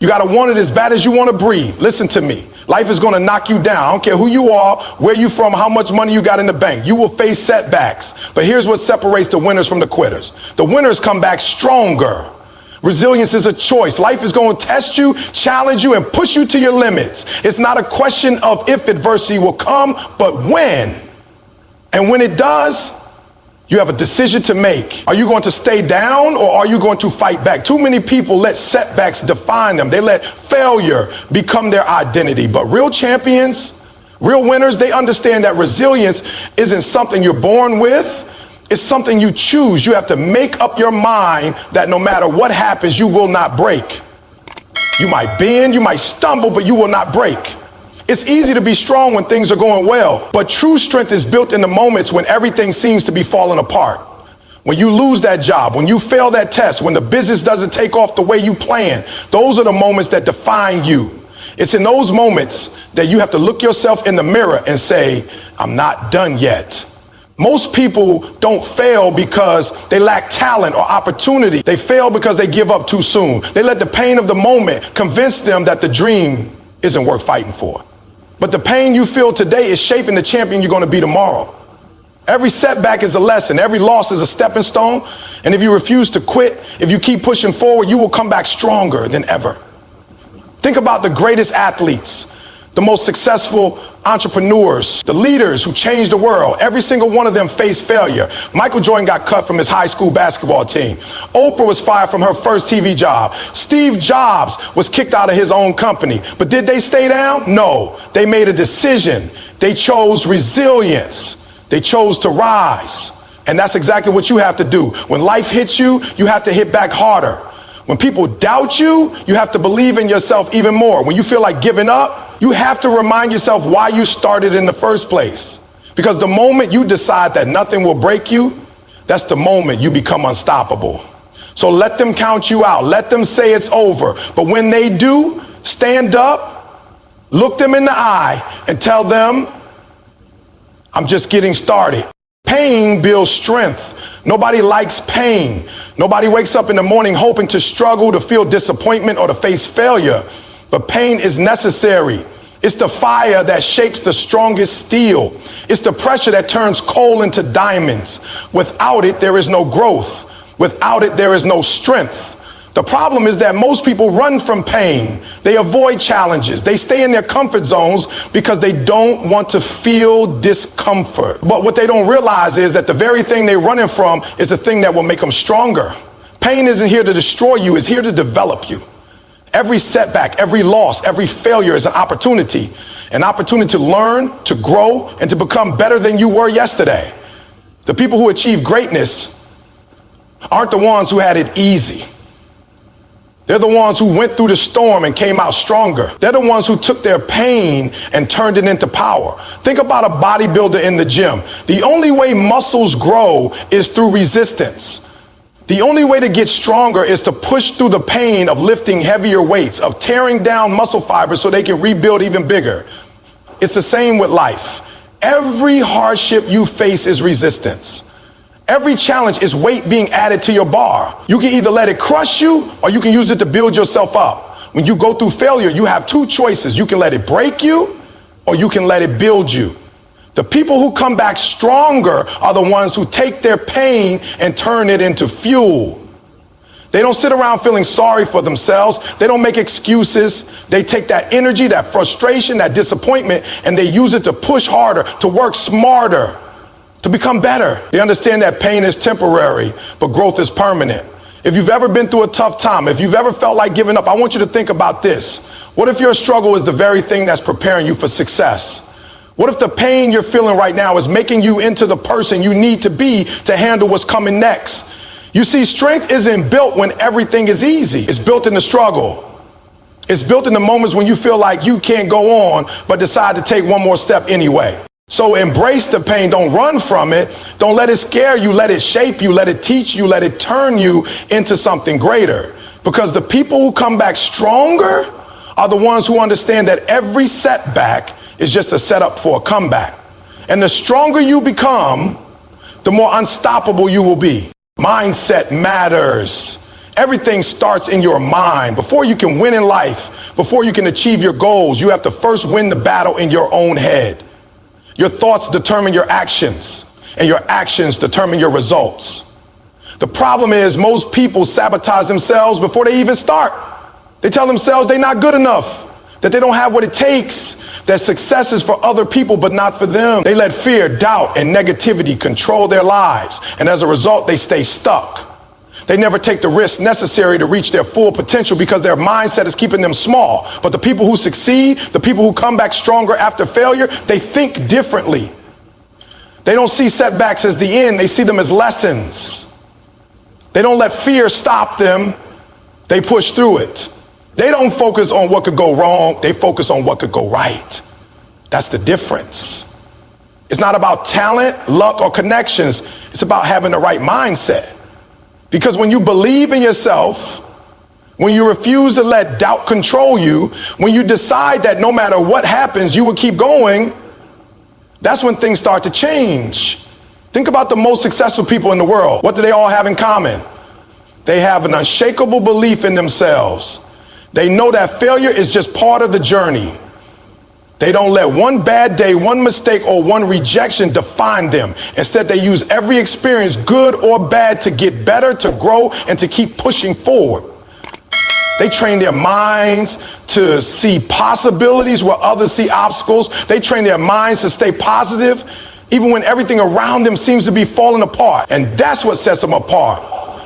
You got to want it as bad as you want to breathe. Listen to me. Life is going to knock you down. I don't care who you are, where you from, how much money you got in the bank. You will face setbacks. But here's what separates the winners from the quitters. The winners come back stronger. Resilience is a choice. Life is going to test you, challenge you, and push you to your limits. It's not a question of if adversity will come, but when. And when it does, you have a decision to make. Are you going to stay down or are you going to fight back? Too many people let setbacks define them. They let failure become their identity. But real champions, real winners, they understand that resilience isn't something you're born with. It's something you choose. You have to make up your mind that no matter what happens, you will not break. You might bend, you might stumble, but you will not break. It's easy to be strong when things are going well, but true strength is built in the moments when everything seems to be falling apart. When you lose that job, when you fail that test, when the business doesn't take off the way you plan, those are the moments that define you. It's in those moments that you have to look yourself in the mirror and say, I'm not done yet. Most people don't fail because they lack talent or opportunity. They fail because they give up too soon. They let the pain of the moment convince them that the dream isn't worth fighting for. But the pain you feel today is shaping the champion you're going to be tomorrow. Every setback is a lesson. Every loss is a stepping stone. And if you refuse to quit, if you keep pushing forward, you will come back stronger than ever. Think about the greatest athletes, the most successful entrepreneurs, the leaders who changed the world. Every single one of them faced failure. Michael Jordan got cut from his high school basketball team. Oprah was fired from her first TV job. Steve Jobs was kicked out of his own company. But did they stay down? No. They made a decision. They chose resilience. They chose to rise. And that's exactly what you have to do. When life hits you, you have to hit back harder. When people doubt you, you have to believe in yourself even more. When you feel like giving up, you have to remind yourself why you started in the first place. Because the moment you decide that nothing will break you, that's the moment you become unstoppable. So let them count you out. Let them say it's over. But when they do, stand up, look them in the eye, and tell them, I'm just getting started. Pain builds strength. Nobody likes pain. Nobody wakes up in the morning hoping to struggle, to feel disappointment, or to face failure. But pain is necessary. It's the fire that shapes the strongest steel. It's the pressure that turns coal into diamonds. Without it, there is no growth. Without it, there is no strength. The problem is that most people run from pain. They avoid challenges. They stay in their comfort zones because they don't want to feel discomfort. But what they don't realize is that the very thing they're running from is the thing that will make them stronger. Pain isn't here to destroy you. It's here to develop you. Every setback, every loss, every failure is an opportunity to learn, to grow, and to become better than you were yesterday. The people who achieve greatness aren't the ones who had it easy. They're the ones who went through the storm and came out stronger. They're the ones who took their pain and turned it into power. Think about a bodybuilder in the gym. The only way muscles grow is through resistance. The only way to get stronger is to push through the pain of lifting heavier weights, of tearing down muscle fibers so they can rebuild even bigger. It's the same with life. Every hardship you face is resistance. Every challenge is weight being added to your bar. You can either let it crush you or you can use it to build yourself up. When you go through failure, you have two choices. You can let it break you or you can let it build you. The people who come back stronger are the ones who take their pain and turn it into fuel. They don't sit around feeling sorry for themselves. They don't make excuses. They take that energy, that frustration, that disappointment, and they use it to push harder, to work smarter, to become better. They understand that pain is temporary, but growth is permanent. If you've ever been through a tough time, if you've ever felt like giving up, I want you to think about this. What if your struggle is the very thing that's preparing you for success? What if the pain you're feeling right now is making you into the person you need to be to handle what's coming next? You see, strength isn't built when everything is easy. It's built in the struggle. It's built in the moments when you feel like you can't go on, but decide to take one more step anyway. So embrace the pain. Don't run from it. Don't let it scare you. Let it shape you. Let it teach you. Let it turn you into something greater. Because the people who come back stronger are the ones who understand that every setback is just a setup for a comeback. And the stronger you become, the more unstoppable you will be. Mindset matters. Everything starts in your mind. Before you can win in life, before you can achieve your goals, you have to first win the battle in your own head. Your thoughts determine your actions, and your actions determine your results. The problem is most people sabotage themselves before they even start. They tell themselves they're not good enough, that they don't have what it takes, that success is for other people but not for them. They let fear, doubt, and negativity control their lives, and as a result, they stay stuck. They never take the risks necessary to reach their full potential because their mindset is keeping them small. But the people who succeed, the people who come back stronger after failure, they think differently. They don't see setbacks as the end, they see them as lessons. They don't let fear stop them, they push through it. They don't focus on what could go wrong, they focus on what could go right. That's the difference. It's not about talent, luck, or connections. It's about having the right mindset. Because when you believe in yourself, when you refuse to let doubt control you, when you decide that no matter what happens, you will keep going, that's when things start to change. Think about the most successful people in the world. What do they all have in common? They have an unshakable belief in themselves. They know that failure is just part of the journey. They don't let one bad day, one mistake, or one rejection define them. Instead, they use every experience, good or bad, to get better, to grow, and to keep pushing forward. They train their minds to see possibilities where others see obstacles. They train their minds to stay positive, even when everything around them seems to be falling apart. And that's what sets them apart.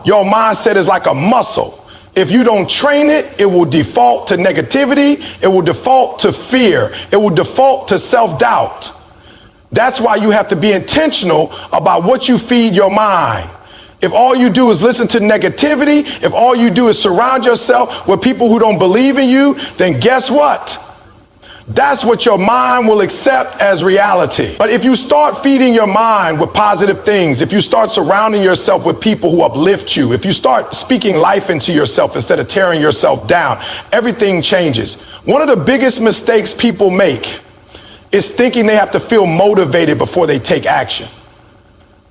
Your mindset is like a muscle. If you don't train it, it will default to negativity. It will default to fear. It will default to self-doubt. That's why you have to be intentional about what you feed your mind. If all you do is listen to negativity, if all you do is surround yourself with people who don't believe in you, then guess what? That's what your mind will accept as reality. But if you start feeding your mind with positive things, if you start surrounding yourself with people who uplift you, if you start speaking life into yourself instead of tearing yourself down, everything changes. One of the biggest mistakes people make is thinking they have to feel motivated before they take action.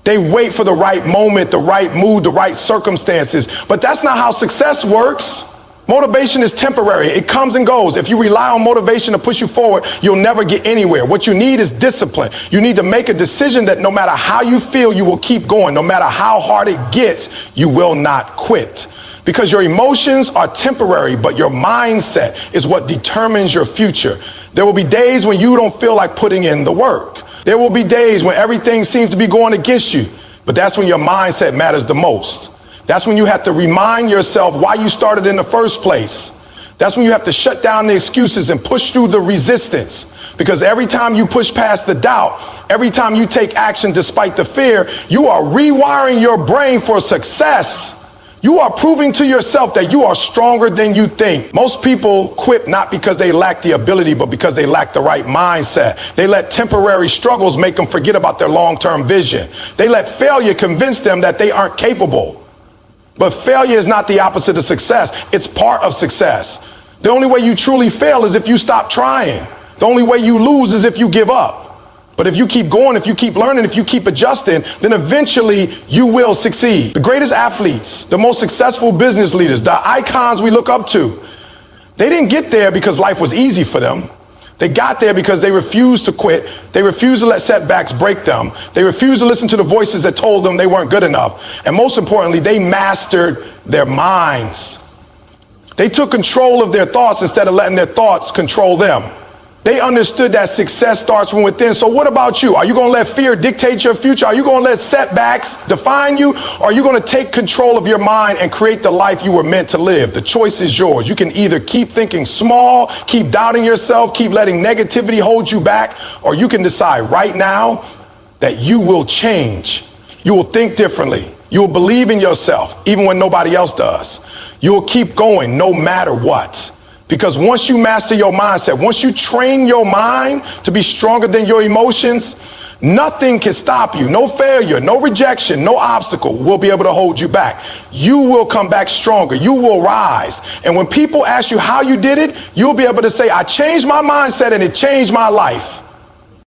They wait for the right moment, the right mood, the right circumstances. But that's not how success works. Motivation is temporary. It comes and goes. If you rely on motivation to push you forward, you'll never get anywhere. What you need is discipline. You need to make a decision that no matter how you feel, you will keep going. No matter how hard it gets, you will not quit. Because your emotions are temporary, but your mindset is what determines your future. There will be days when you don't feel like putting in the work. There will be days when everything seems to be going against you, but that's when your mindset matters the most. That's when you have to remind yourself why you started in the first place. That's when you have to shut down the excuses and push through the resistance. Because every time you push past the doubt, every time you take action despite the fear, you are rewiring your brain for success. You are proving to yourself that you are stronger than you think. Most people quit not because they lack the ability, but because they lack the right mindset. They let temporary struggles make them forget about their long-term vision. They let failure convince them that they aren't capable. But failure is not the opposite of success. It's part of success. The only way you truly fail is if you stop trying. The only way you lose is if you give up. But if you keep going, if you keep learning, if you keep adjusting, then eventually you will succeed. The greatest athletes, the most successful business leaders, the icons we look up to, they didn't get there because life was easy for them. They got there because they refused to quit. They refused to let setbacks break them. They refused to listen to the voices that told them they weren't good enough. And most importantly, they mastered their minds. They took control of their thoughts instead of letting their thoughts control them. They understood that success starts from within. So what about you? Are you going to let fear dictate your future? Are you going to let setbacks define you? Or are you going to take control of your mind and create the life you were meant to live? The choice is yours. You can either keep thinking small, keep doubting yourself, keep letting negativity hold you back, or you can decide right now that you will change. You will think differently. You will believe in yourself, even when nobody else does. You will keep going no matter what. Because once you master your mindset, once you train your mind to be stronger than your emotions, nothing can stop you. No failure, no rejection, no obstacle will be able to hold you back. You will come back stronger. You will rise. And when people ask you how you did it, you'll be able to say, I changed my mindset and it changed my life.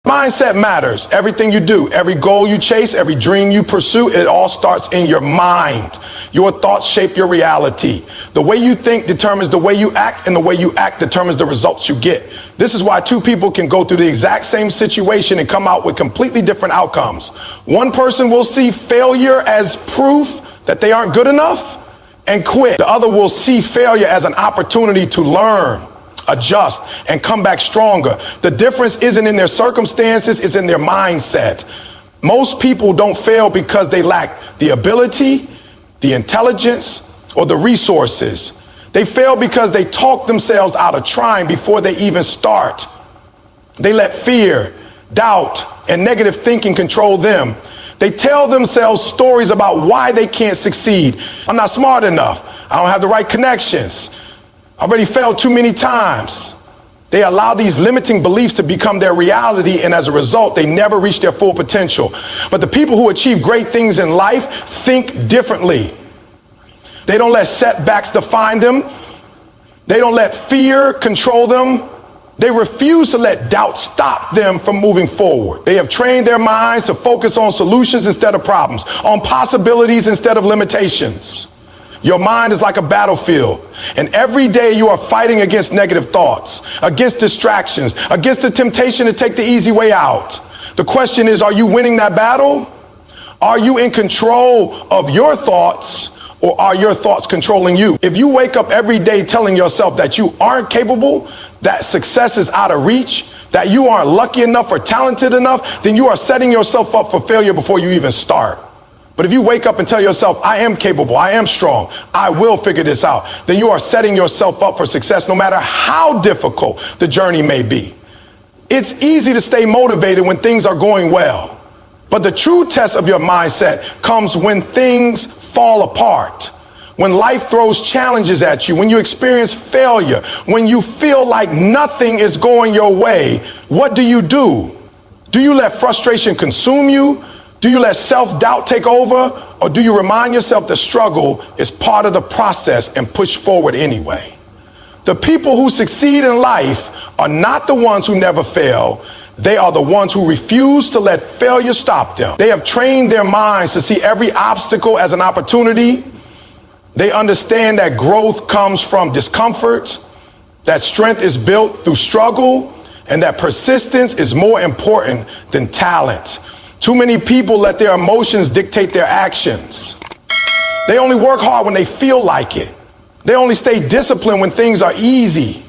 Mindset matters. Everything you do, every goal you chase, every dream you pursue, it all starts in your mind. Your thoughts shape your reality. The way you think determines the way you act, and the way you act determines the results you get. This is why two people can go through the exact same situation and come out with completely different outcomes. One person will see failure as proof that they aren't good enough and quit. The other will see failure as an opportunity to learn, adjust, and come back stronger. The difference isn't in their circumstances, it's in their mindset. Most people don't fail because they lack the ability, the intelligence, or the resources. They fail because they talk themselves out of trying before they even start. They let fear, doubt, and negative thinking control them. They tell themselves stories about why they can't succeed. I'm not smart enough. I don't have the right connections. I already failed too many times. They allow these limiting beliefs to become their reality, and as a result, they never reach their full potential. But the people who achieve great things in life think differently. They don't let setbacks define them. They don't let fear control them. They refuse to let doubt stop them from moving forward. They have trained their minds to focus on solutions instead of problems, on possibilities instead of limitations. Your mind is like a battlefield, and every day you are fighting against negative thoughts, against distractions, against the temptation to take the easy way out. The question is, are you winning that battle? Are you in control of your thoughts, or are your thoughts controlling you? If you wake up every day telling yourself that you aren't capable, that success is out of reach, that you aren't lucky enough or talented enough, then you are setting yourself up for failure before you even start. But if you wake up and tell yourself, I am capable, I am strong, I will figure this out, then you are setting yourself up for success no matter how difficult the journey may be. It's easy to stay motivated when things are going well. But the true test of your mindset comes when things fall apart, when life throws challenges at you, when you experience failure, when you feel like nothing is going your way. What do? Do you let frustration consume you? Do you let self-doubt take over? Or do you remind yourself that struggle is part of the process and push forward anyway? The people who succeed in life are not the ones who never fail. They are the ones who refuse to let failure stop them. They have trained their minds to see every obstacle as an opportunity. They understand that growth comes from discomfort, that strength is built through struggle, and that persistence is more important than talent. Too many people let their emotions dictate their actions. They only work hard when they feel like it. They only stay disciplined when things are easy.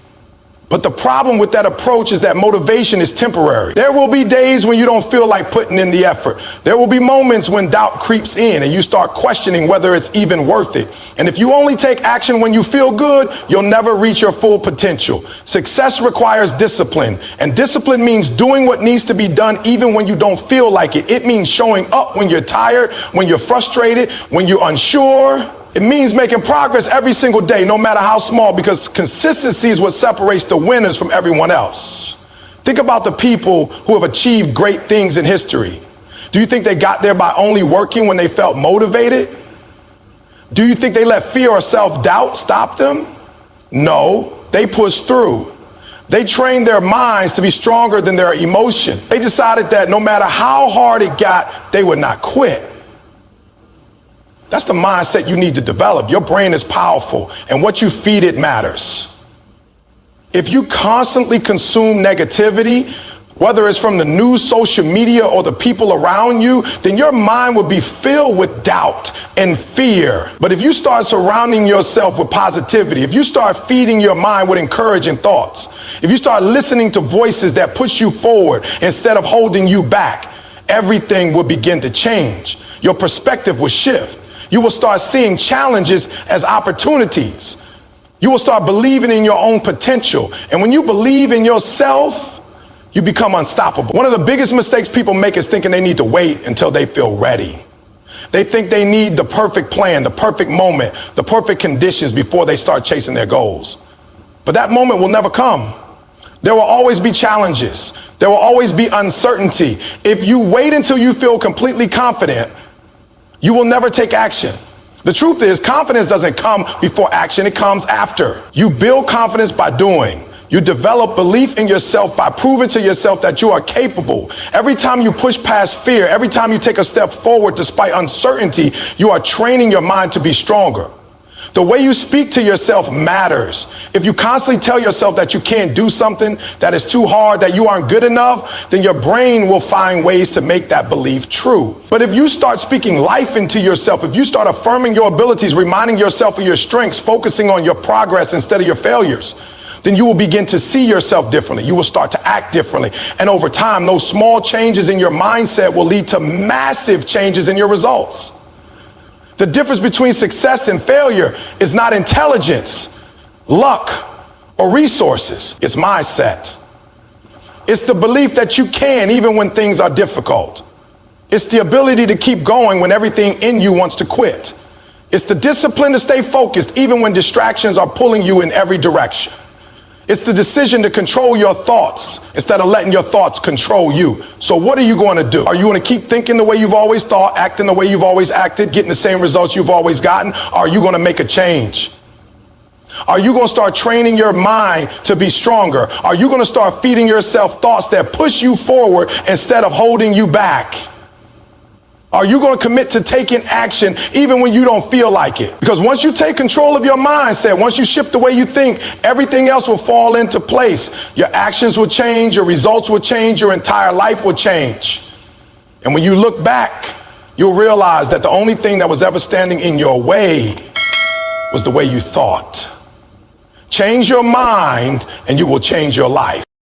But the problem with that approach is that motivation is temporary. There will be days when you don't feel like putting in the effort. There will be moments when doubt creeps in and you start questioning whether it's even worth it. And if you only take action when you feel good, you'll never reach your full potential. Success requires discipline, and discipline means doing what needs to be done even when you don't feel like it. It means showing up when you're tired, when you're frustrated, when you're unsure. It means making progress every single day, no matter how small, because consistency is what separates the winners from everyone else. Think about the people who have achieved great things in history. Do you think they got there by only working when they felt motivated? Do you think they let fear or self-doubt stop them? No, they pushed through. They trained their minds to be stronger than their emotion. They decided that no matter how hard it got, they would not quit. That's the mindset you need to develop. Your brain is powerful, and what you feed it matters. If you constantly consume negativity, whether it's from the news, social media, or the people around you, then your mind will be filled with doubt and fear. But if you start surrounding yourself with positivity, if you start feeding your mind with encouraging thoughts, if you start listening to voices that push you forward instead of holding you back, everything will begin to change. Your perspective will shift. You will start seeing challenges as opportunities. You will start believing in your own potential. And when you believe in yourself, you become unstoppable. One of the biggest mistakes people make is thinking they need to wait until they feel ready. They think they need the perfect plan, the perfect moment, the perfect conditions before they start chasing their goals. But that moment will never come. There will always be challenges. There will always be uncertainty. If you wait until you feel completely confident, you will never take action. The truth is, confidence doesn't come before action, it comes after. You build confidence by doing. You develop belief in yourself by proving to yourself that you are capable. Every time you push past fear, every time you take a step forward despite uncertainty, you are training your mind to be stronger. The way you speak to yourself matters. If you constantly tell yourself that you can't do something, that is too hard, that you aren't good enough, then your brain will find ways to make that belief true. But if you start speaking life into yourself, if you start affirming your abilities, reminding yourself of your strengths, focusing on your progress instead of your failures, then you will begin to see yourself differently. You will start to act differently. And over time, those small changes in your mindset will lead to massive changes in your results. The difference between success and failure is not intelligence, luck, or resources. It's mindset. It's the belief that you can even when things are difficult. It's the ability to keep going when everything in you wants to quit. It's the discipline to stay focused even when distractions are pulling you in every direction. It's the decision to control your thoughts instead of letting your thoughts control you. So what are you going to do? Are you going to keep thinking the way you've always thought, acting the way you've always acted, getting the same results you've always gotten? Or are you going to make a change? Are you going to start training your mind to be stronger? Are you going to start feeding yourself thoughts that push you forward instead of holding you back? Are you going to commit to taking action even when you don't feel like it? Because once you take control of your mindset, once you shift the way you think, everything else will fall into place. Your actions will change, your results will change, your entire life will change. And when you look back, you'll realize that the only thing that was ever standing in your way was the way you thought. Change your mind and you will change your life.